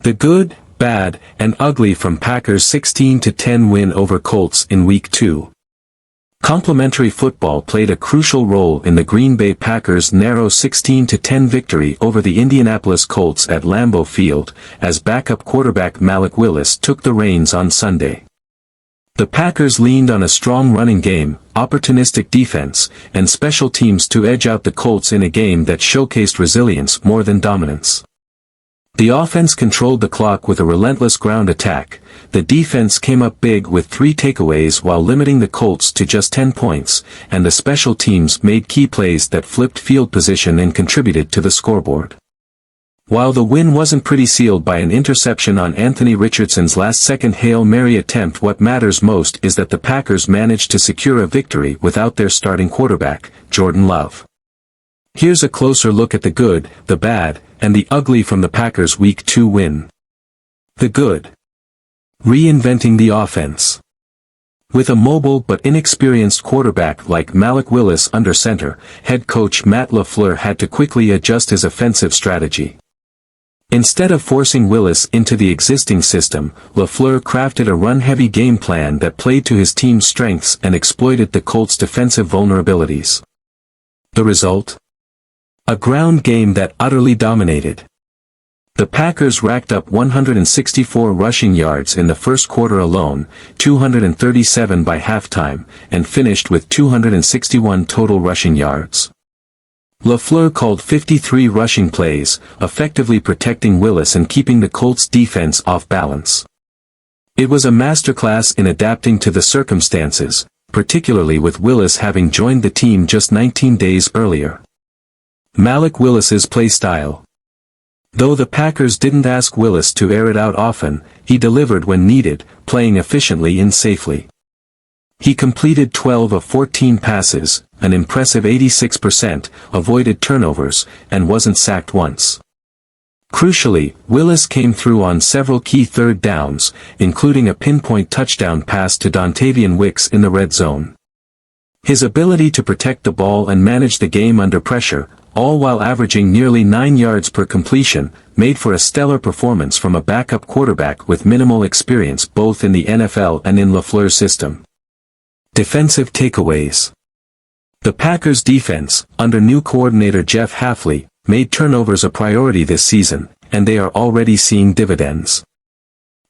The good, bad, and ugly from Packers' 16-10 win over Colts in Week 2. Complementary football played a crucial role in the Green Bay Packers' narrow 16-10 victory over the Indianapolis Colts at Lambeau Field, as backup quarterback Malik Willis took the reins on Sunday. The Packers leaned on a strong running game, opportunistic defense, and special teams to edge out the Colts in a game that showcased resilience more than dominance. The offense controlled the clock with a relentless ground attack. The defense came up big with 3 takeaways while limiting the Colts to just 10 points, and the special teams made key plays that flipped field position and contributed to the scoreboard. While the win wasn't pretty sealed by an interception on Anthony Richardson's last-second Hail Mary attempt, what matters most is that the Packers managed to secure a victory without their starting quarterback, Jordan Love. Here's a closer look at the good, the bad, and the ugly from the Packers' Week 2 win. The good. Reinventing the offense. With a mobile but inexperienced quarterback like Malik Willis under center, head coach Matt LaFleur had to quickly adjust his offensive strategy. Instead of forcing Willis into the existing system, LaFleur crafted a run-heavy game plan that played to his team's strengths and exploited the Colts' defensive vulnerabilities. The result? A ground game that utterly dominated. The Packers racked up 164 rushing yards in the first quarter alone, 237 by halftime, and finished with 261 total rushing yards. LaFleur called 53 rushing plays, effectively protecting Willis and keeping the Colts' defense off balance. It was a masterclass in adapting to the circumstances, particularly with Willis having joined the team just 19 days earlier. Malik Willis's play style. Though the Packers didn't ask Willis to air it out often, he delivered when needed, playing efficiently and safely. He completed 12 of 14 passes, an impressive 86%, avoided turnovers, and wasn't sacked once. Crucially, Willis came through on several key third downs, including a pinpoint touchdown pass to Dontavian Wicks in the red zone. His ability to protect the ball and manage the game under pressure, all while averaging nearly 9 yards per completion, made for a stellar performance from a backup quarterback with minimal experience both in the NFL and in LaFleur's system. Defensive takeaways. The Packers' defense, under new coordinator Jeff Hafley, made turnovers a priority this season, and they are already seeing dividends.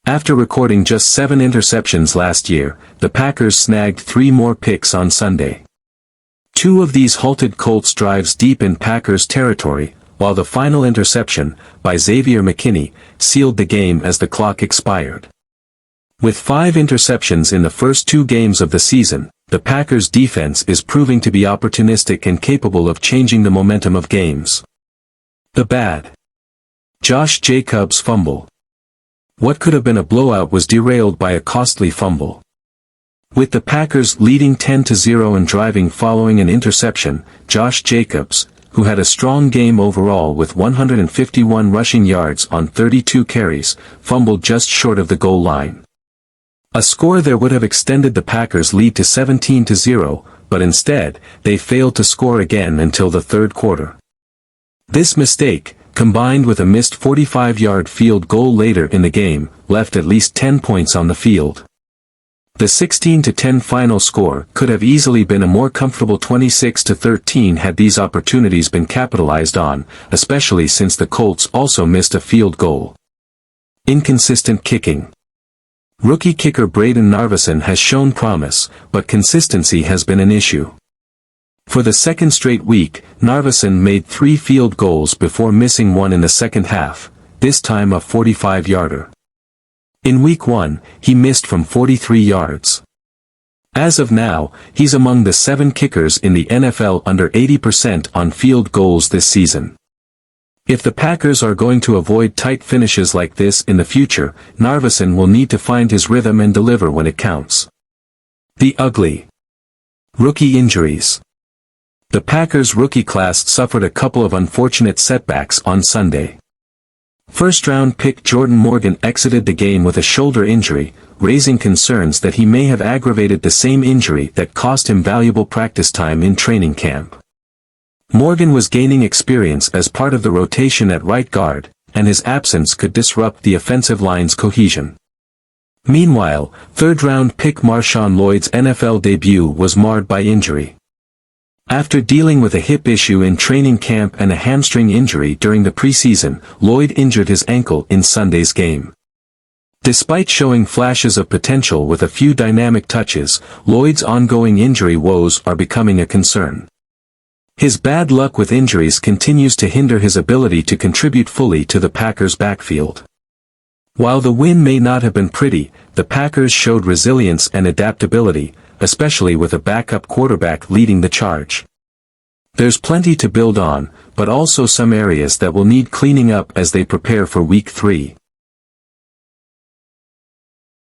After recording just 7 interceptions last year, the Packers snagged 3 more picks on Sunday. 2 of these halted Colts drives deep in Packers territory, while the final interception, by Xavier McKinney, sealed the game as the clock expired. With 5 interceptions in the first 2 games of the season, the Packers' defense is proving to be opportunistic and capable of changing the momentum of games. The bad. Josh Jacobs' fumble. What could have been a blowout was derailed by a costly fumble. With the Packers leading 10-0 and driving following an interception, Josh Jacobs, who had a strong game overall with 151 rushing yards on 32 carries, fumbled just short of the goal line. A score there would have extended the Packers' lead to 17-0, but instead, they failed to score again until the third quarter. This mistake, combined with a missed 45-yard field goal later in the game, left at least 10 points on the field. The 16-10 final score could have easily been a more comfortable 26-13 had these opportunities been capitalized on, especially since the Colts also missed a field goal. Inconsistent kicking. Rookie kicker Braden Narveson has shown promise, but consistency has been an issue. For the second straight week, Narveson made 3 field goals before missing one in the second half, this time a 45-yarder. In Week 1, he missed from 43 yards. As of now, he's among the 7 kickers in the NFL under 80% on field goals this season. If the Packers are going to avoid tight finishes like this in the future, Narveson will need to find his rhythm and deliver when it counts. The ugly. Rookie injuries. The Packers' rookie class suffered a couple of unfortunate setbacks on Sunday. First-round pick Jordan Morgan exited the game with a shoulder injury, raising concerns that he may have aggravated the same injury that cost him valuable practice time in training camp. Morgan was gaining experience as part of the rotation at right guard, and his absence could disrupt the offensive line's cohesion. Meanwhile, third-round pick Marshawn Lloyd's NFL debut was marred by injury. After dealing with a hip issue in training camp and a hamstring injury during the preseason, Lloyd injured his ankle in Sunday's game. Despite showing flashes of potential with a few dynamic touches, Lloyd's ongoing injury woes are becoming a concern. His bad luck with injuries continues to hinder his ability to contribute fully to the Packers' backfield. While the win may not have been pretty, the Packers showed resilience and adaptability, especially with a backup quarterback leading the charge. There's plenty to build on, but also some areas that will need cleaning up as they prepare for Week 3.